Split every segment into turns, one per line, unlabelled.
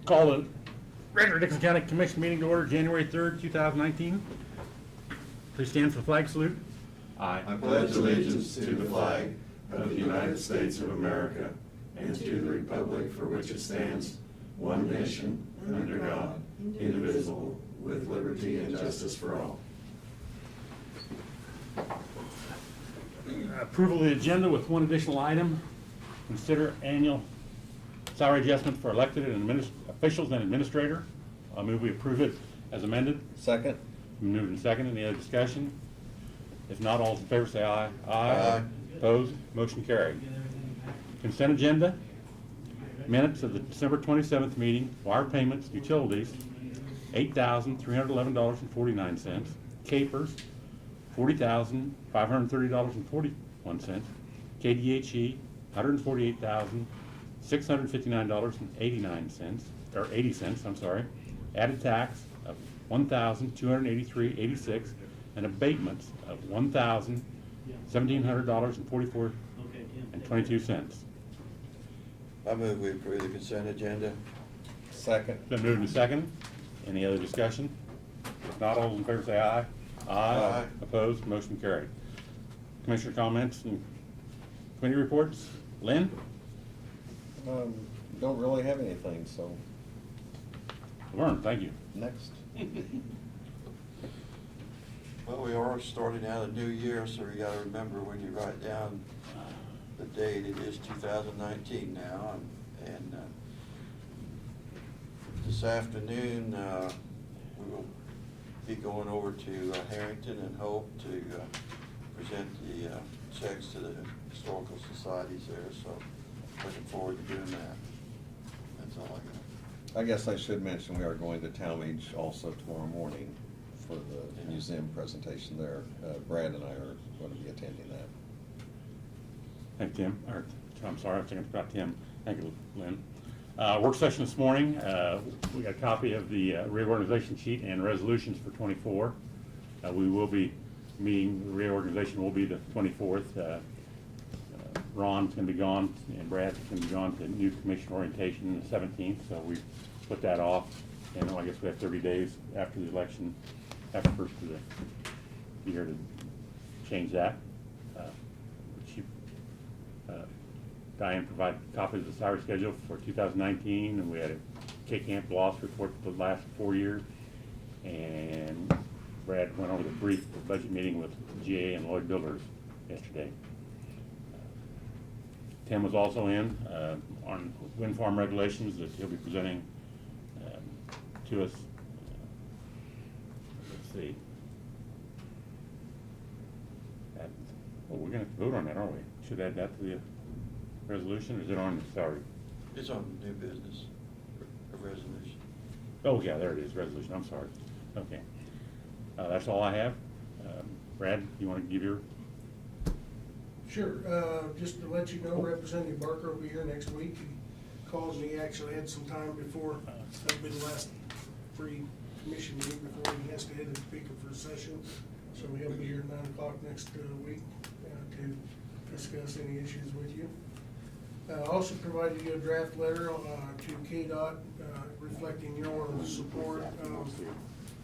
Call the regular Dixon County Commission meeting to order January 3rd, 2019. Please stand for the flag salute.
I pledge allegiance to the flag of the United States of America and to the republic for which it stands, one nation, under God, indivisible, with liberty and justice for all.
Approval of the agenda with one additional item. Consider annual salary adjustment for elected and officials and administrator. I move we approve it as amended.
Second.
Moved and seconded. Any other discussion? If not, all in favor say aye.
Aye.
Opposed? Motion carried. Consent agenda. Minutes of the December 27th meeting. Wire payments, utilities, $8,311.49. Capers, $40,530.41. KDHE, $148,659.89 or 80 cents. I'm sorry. Added tax of $1,283.86 and abatements of $1,174.22.
I move we approve the consent agenda. Second.
Been moved and seconded. Any other discussion? If not, all in favor say aye.
Aye.
Opposed? Motion carried. Commissioner comments and committee reports. Lynn?
Don't really have anything, so
Vern, thank you.
next.
Well, we are starting out a new year, so you gotta remember when you write down the date, it is 2019 now, and this afternoon, we will be going over to Harrington and Hope to present the checks to the historical societies there, so looking forward to doing that. That's all I got.
I guess I should mention we are going to Talmadge also tomorrow morning for the museum presentation there. Brad and I are going to be attending that.
Thank you, Tim. Or, I'm sorry, I think I forgot Tim. Thank you, Lynn. Work session this morning. We got a copy of the reorganization sheet and resolutions for 24. We will be meeting, the reorganization will be the 24th. Ron's going to be gone and Brad's going to be gone to new commission orientation the 17th, so we put that off. And I guess we have 30 days after the election, after the first of the year to change that. Diane provided copies of the salary schedule for 2019, and we had a K-Camp loss report for the last 4 years. And Brad went over the brief budget meeting with GA and Lloyd Builders yesterday. Tim was also in on wind farm regulations that he'll be presenting to us. Let's see. Well, we're going to vote on that, aren't we? Should add that to the resolution, or is it on the salary?
It's on new business, a resolution.
Oh, yeah, there it is, resolution, I'm sorry. Okay. That's all I have. Brad, you want to give your?
Sure, just to let you know, Representative Barker will be here next week. He calls me, he actually had some time before, that'll be the last free commission meeting before he has to head to Topeka for a session. So he'll be here at 9 o'clock next week to discuss any issues with you. Also provided you a draft letter to KDOT reflecting your support of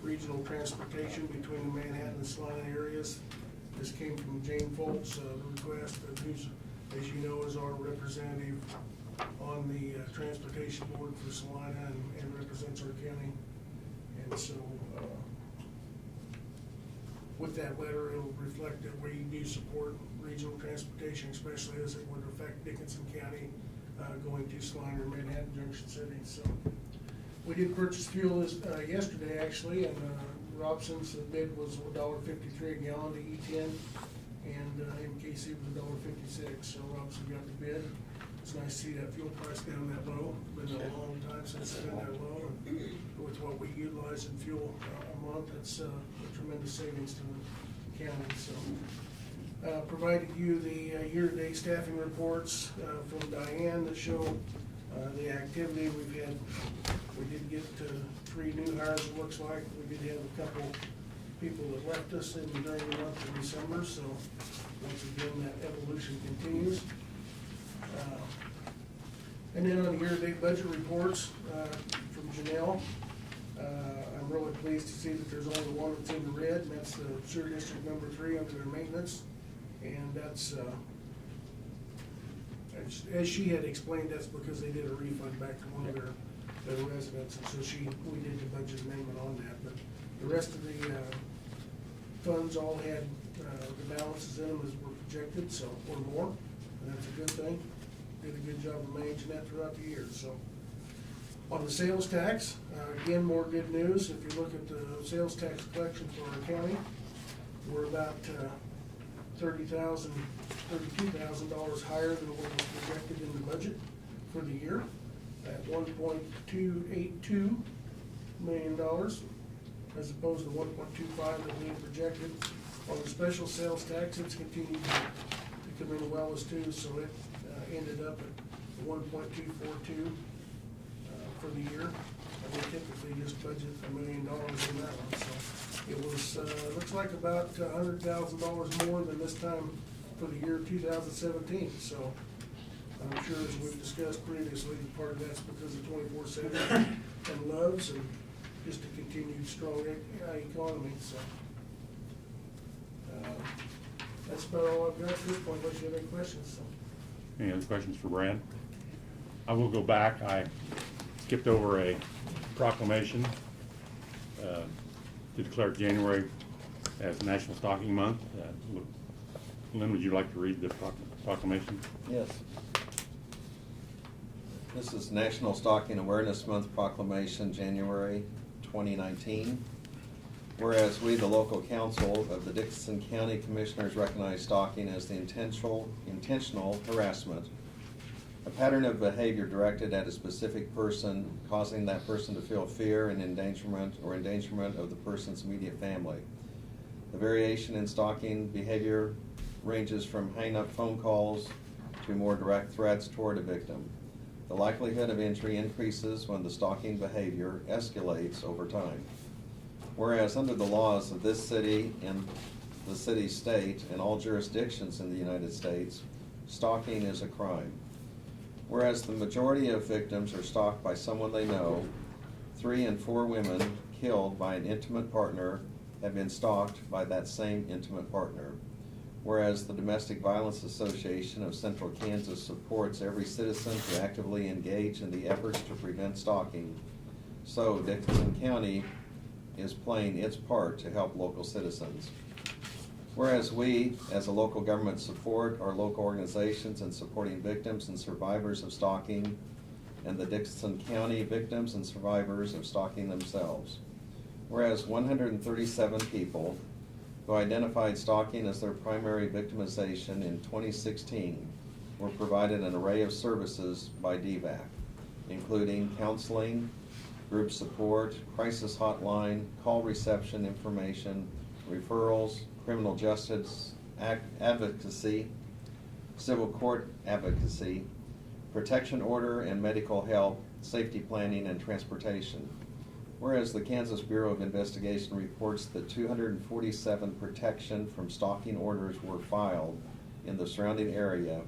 regional transportation between the Manhattan and Salina areas. This came from Jane Foltz, the request, who's, as you know, is our representative on the transportation board for Salina and represents our county. And so with that letter, it'll reflect that we do support regional transportation, especially as it would affect Dickinson County going to Salina or Manhattan Junction City. So we did purchase fuel yesterday, actually, and Robson's bid was $1.53 a gallon to E10, and MKC was $1.56. So Robson got the bid. It's nice to see that fuel price down that low. It's been a long time since it's been that low, and with what we utilize in fuel a month, it's a tremendous savings to the county. So provided you the year-to-date staffing reports from Diane that show the activity we've had. We did get 3 new hires, it looks like. We did have a couple people that left us during the month of December, so once again, that evolution continues. And then on the year-to-date budget reports, Janelle. I'm really pleased to see that there's only one that's in the red, and that's the sewer district number 3 under their maintenance. And that's, as she had explained, that's because they did a refund back to one of their residents, and so we did the budget amendment on that. But the rest of the funds all had the balances in them as were projected, so, or more, and that's a good thing. Did a good job of managing that throughout the year, so. On the sales tax, again, more good news. If you look at the sales tax collection for our county, we're about $32,000 higher than what was projected in the budget for the year, at $1.282 million, as opposed to 1.25 that we had projected. On the special sales tax, it's continued to come in well as too, so it ended up at 1.242 for the year. And we typically just budget $1 million in that one, so it was, looks like about $100,000 more than this time for the year 2017, so I'm sure, as we've discussed previously, part of that's because of 24/7 and Loves and just a continued strong economy, so. That's about all I've got at this point, unless you have any questions, so.
Any other questions for Brad? I will go back. I skipped over a proclamation to declare January as National Stocking Month. Lynn, would you like to read the proclamation?
Yes. This is National Stalking Awareness Month proclamation, January 2019. Whereas we, the local council of the Dickinson County Commissioners, recognize stalking as the intentional harassment, a pattern of behavior directed at a specific person, causing that person to feel fear and endangerment of the person's immediate family. The variation in stalking behavior ranges from hang-up phone calls to more direct threats toward a victim. The likelihood of injury increases when the stalking behavior escalates over time. Whereas under the laws of this city and the city-state and all jurisdictions in the United States, stalking is a crime. Whereas the majority of victims are stalked by someone they know, 3 in 4 women killed by an intimate partner have been stalked by that same intimate partner. Whereas the Domestic Violence Association of Central Kansas supports every citizen to actively engage in the efforts to prevent stalking, so Dickinson County is playing its part to help local citizens. Whereas we, as a local government, support our local organizations in supporting victims and survivors of stalking, and the Dickinson County victims and survivors of stalking themselves. Whereas 137 people who identified stalking as their primary victimization in 2016 were provided an array of services by DVAC, including counseling, group support, crisis hotline, call reception information, referrals, criminal justice advocacy, civil court advocacy, protection order and medical help, safety planning, and transportation. Whereas the Kansas Bureau of Investigation reports that 247 protection from stalking orders were filed in the surrounding area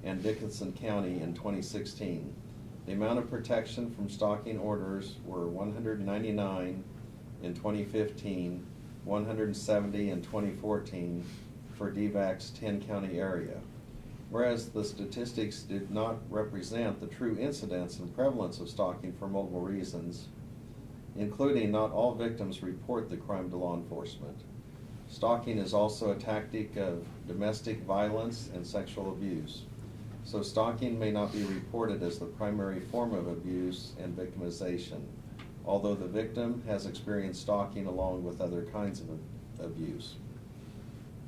and Dickinson County in 2016. The amount of protection from stalking orders were 199 in 2015, 170 in 2014 for DVAC's 10-county area. Whereas the statistics did not represent the true incidence and prevalence of stalking for multiple reasons, including not all victims report the crime to law enforcement. Stalking is also a tactic of domestic violence and sexual abuse. So stalking may not be reported as the primary form of abuse and victimization, although the victim has experienced stalking along with other kinds of abuse.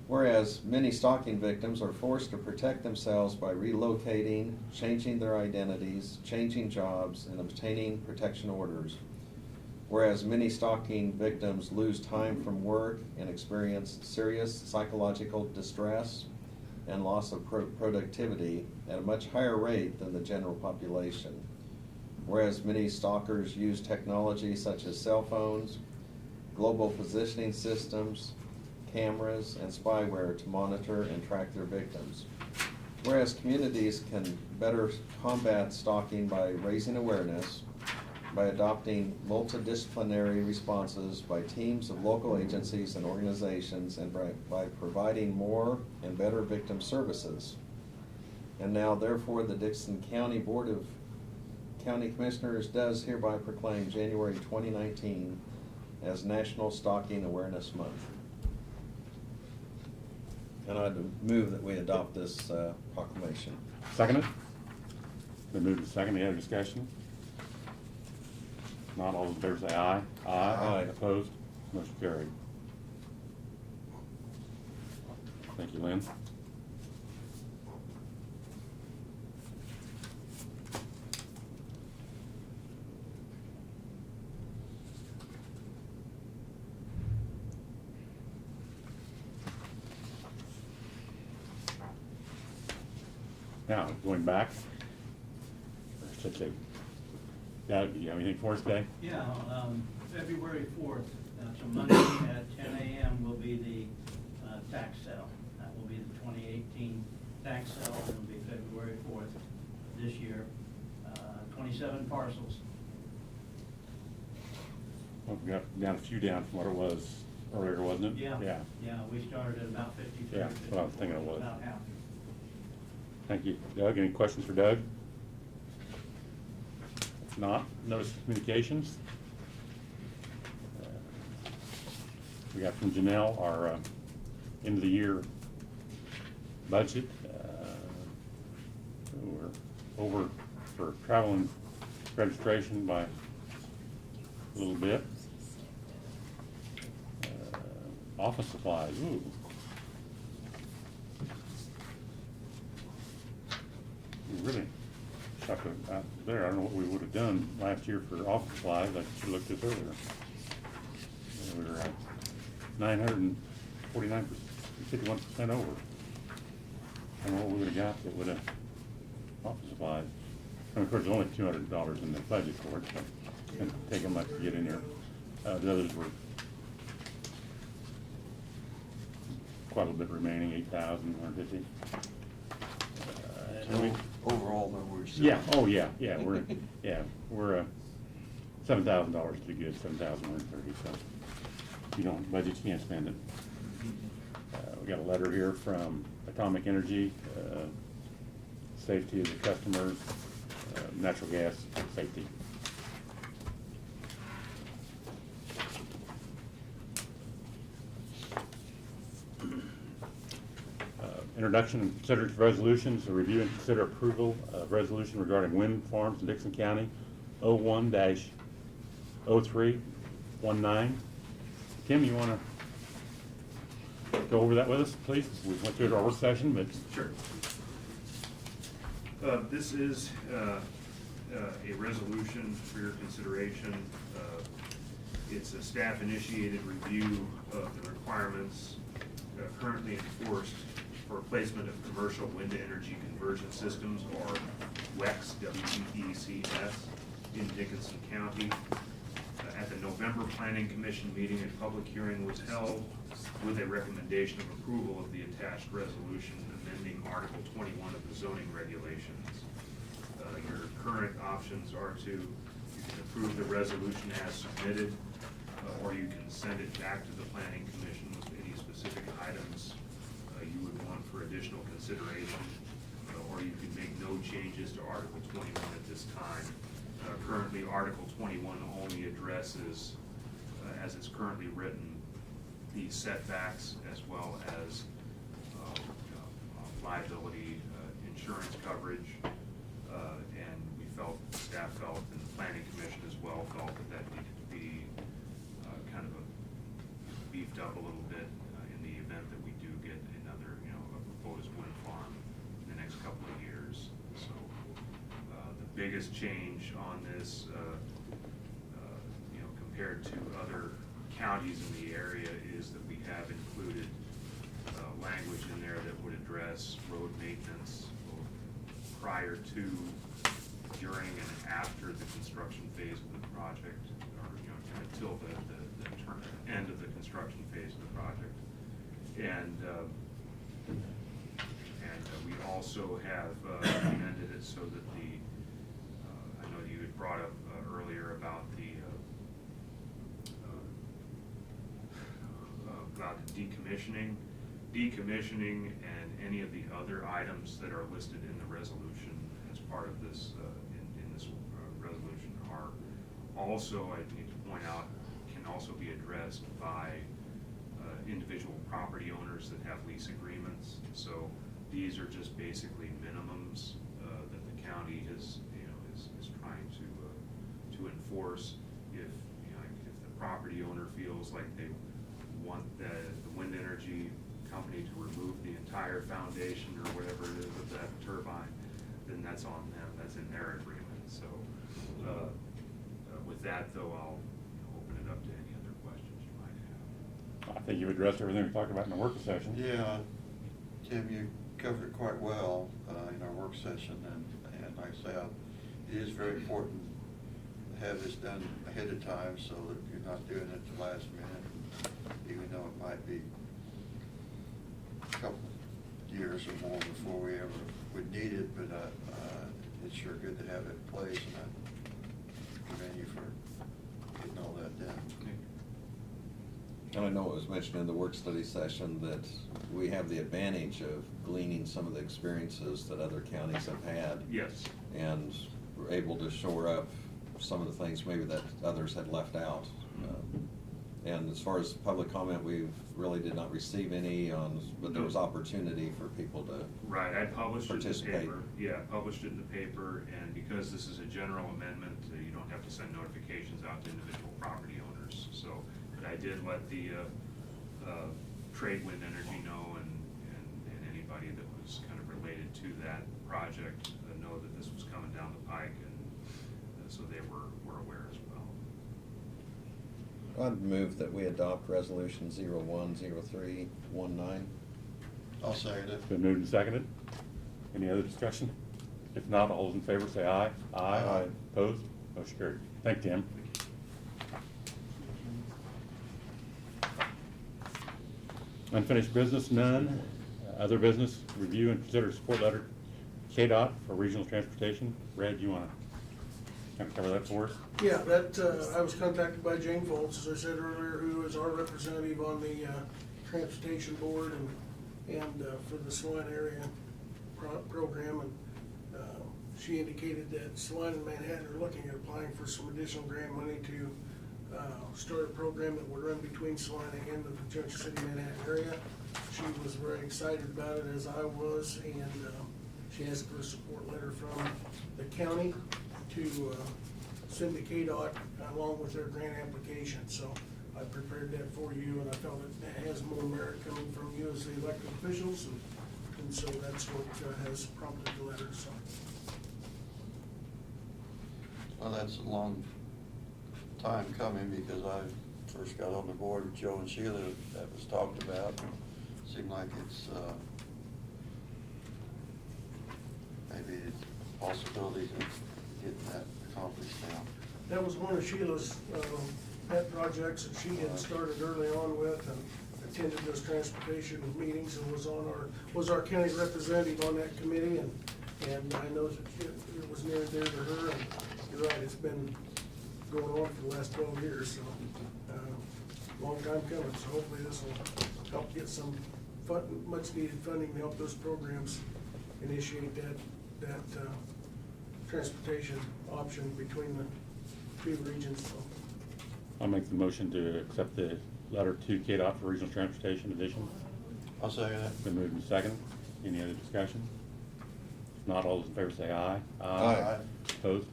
Whereas many stalking victims are forced to protect themselves by relocating, changing their identities, changing jobs, and obtaining protection orders. Whereas many stalking victims lose time from work and experience serious psychological distress and loss of productivity at a much higher rate than the general population. Whereas many stalkers use technology such as cell phones, global positioning systems, cameras, and spyware to monitor and track their victims. Whereas communities can better combat stalking by raising awareness, by adopting multidisciplinary responses by teams of local agencies and organizations and by providing more and better victim services. And now therefore the Dixon County Board of County Commissioners does hereby proclaim January 2019 as National Stalking Awareness Month. And I'd move that we adopt this proclamation.
Seconded? Been moved to second. Any other discussion? Not all those in favor say aye.
Aye.
Opposed? Motion carried. Thank you, Lynn. Now, going back, or should I say, Doug, do you have anything for us today?
Yeah, February 4th, that's a Monday at 10 a.m. will be the tax sale. That will be the 2018 tax sale. It'll be February 4th this year. 27 parcels.
Well, we got down a few down from what it was earlier, wasn't it?
Yeah.
Yeah.
Yeah, we started at about 53.
Yeah, that's what I was thinking it was.
About half.
Thank you. Doug, any questions for Doug? If not, notice of communications. We got from Janelle our end of the year budget. We're over for travel and registration by a little bit. Office supplies, ooh. We really stuck out there. I don't know what we would have done last year for office supplies. I should have looked this earlier. We were at 949%, 51% over. I don't know what we would have got that would have office supplies. And of course, there's only $200 in the budget for it, so it's going to take them much to get in there. The others were quite a little bit remaining, 8,150.
Overall numbers.
Yeah, oh, yeah, we're $7,000 to good, 7,130, so if you don't budget, you can't spend it. We got a letter here from Atomic Energy, safety of the customers, natural gas safety. Introduction and consider resolutions, a review and consider approval of resolution regarding wind farms in Dixon County, 01-0319. Tim, you want to go over that with us, please? We went through it our work session, but.
Sure. This is a resolution for your consideration. It's a staff-initiated review of the requirements currently enforced for placement of commercial wind energy conversion systems, or WECS, W-E-C-S, in Dickinson County. At the November Planning Commission meeting, a public hearing was held with a recommendation of approval of the attached resolution amending Article 21 of the zoning regulations. Your current options are you can approve the resolution as submitted, or you can send it back to the Planning Commission with any specific items you would want for additional consideration, or you can make no changes to Article 21 at this time. Currently, Article 21 only addresses, as it's currently written, the setbacks as well as liability insurance coverage, and we felt, staff felt, and the Planning Commission as well felt that needed to be kind of beefed up a little bit in the event that we do get another, a proposed wind farm in the next couple of years. So the biggest change on this, compared to other counties in the area, is that we have included language in there that would address road maintenance prior to, during, and after the construction phase of the project, or until the end of the construction phase of the project. And we also have amended it so that I know you had brought up earlier about the decommissioning. Decommissioning and any of the other items that are listed in the resolution as part of this, in this resolution are also, I need to point out, can also be addressed by individual property owners that have lease agreements. So these are just basically minimums that the county is trying to enforce. If if the property owner feels like they want the wind energy company to remove the entire foundation or whatever it is of that turbine, then that's on them. That's in their agreement. So with that, though, I'll open it up to any other questions you might have.
I think you've addressed everything we talked about in the work session.
Yeah, Tim, you covered it quite well in our work session, and like I say, it is very important to have this done ahead of time so that you're not doing it at the last minute, even though it might be a couple years or more before we ever would need it, but it's sure good to have it in place, and I commend you for getting all that done.
And I know it was mentioned in the work study session that we have the advantage of gleaning some of the experiences that other counties have had.
Yes.
And we're able to shore up some of the things maybe that others had left out. And as far as public comment, we really did not receive any but there was opportunity for people to
Right, I published it in the
participate.
paper. Yeah, I published it in the paper, and because this is a general amendment, you don't have to send notifications out to individual property owners. So, but I did let the Trade Wind Energy know and anybody that was kind of related to that project know that this was coming down the pike, and so they were aware as well.
I'd move that we adopt resolution 010319.
I'll second it.
It's been moved and seconded. Any other discussion? If not, all those in favor say aye.
Aye.
Opposed? Motion carried. Thank you, Tim. Unfinished business, none. Other business, review and consider support letter, KDOT for regional transportation. Red, you want to kind of cover that for us?
Yeah, that, I was contacted by Jane Foltz, as I said earlier, who is our representative on the transportation board and for the Saline area program. And she indicated that Saline and Manhattan are looking at applying for some additional grant money to start a program that would run between Salina and the Junction City, Manhattan area. She was very excited about it, as I was, and she asked for a support letter from the county to send to KDOT along with their grant application. So I prepared that for you, and I felt it has more merit coming from you as the elected officials, and so that's what has prompted the letter. So.
Well, that's a long time coming, because I first got on the board with Joe and Sheila, that was talked about. Seemed like it's maybe possibilities of getting that accomplished now.
That was one of Sheila's pet projects that she had started early on with, and attended those transportation meetings and was our county representative on that committee, and I know that it was near and dear to her, and you're right, it's been going on for the last 12 years, so long time coming. So hopefully this will help get some much needed funding to help those programs initiate that transportation option between the two regions. So.
I'll make the motion to accept the letter to KDOT for regional transportation division.
I'll second that.
Been moved and seconded. Any other discussion? If not, all those in favor say aye.
Aye.
Opposed?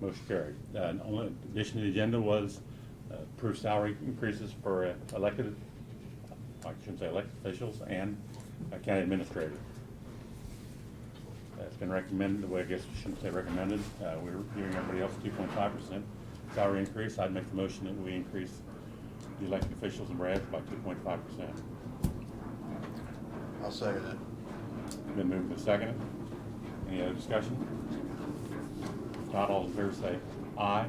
Motion carried. Only addition to the agenda was approved salary increases for elected, I shouldn't say elected officials, and county administrator. It's been recommended, well, I guess I shouldn't say recommended, we're giving everybody else 2.5% salary increase. I'd make the motion that we increase the elected officials and Brad's by 2.5%.
I'll second it.
Been moved and seconded. Any other discussion? If not, all in favor say aye.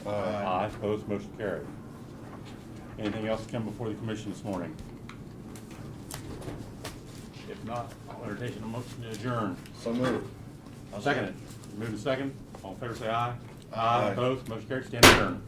Aye. Opposed, motion carried. Anything else to come before the commission this morning? If not, I'll entertain a motion to adjourn.
So moved.
I'll second it. Moved and second. All in favor say aye.
Aye.
Opposed, motion carried, stand adjourned.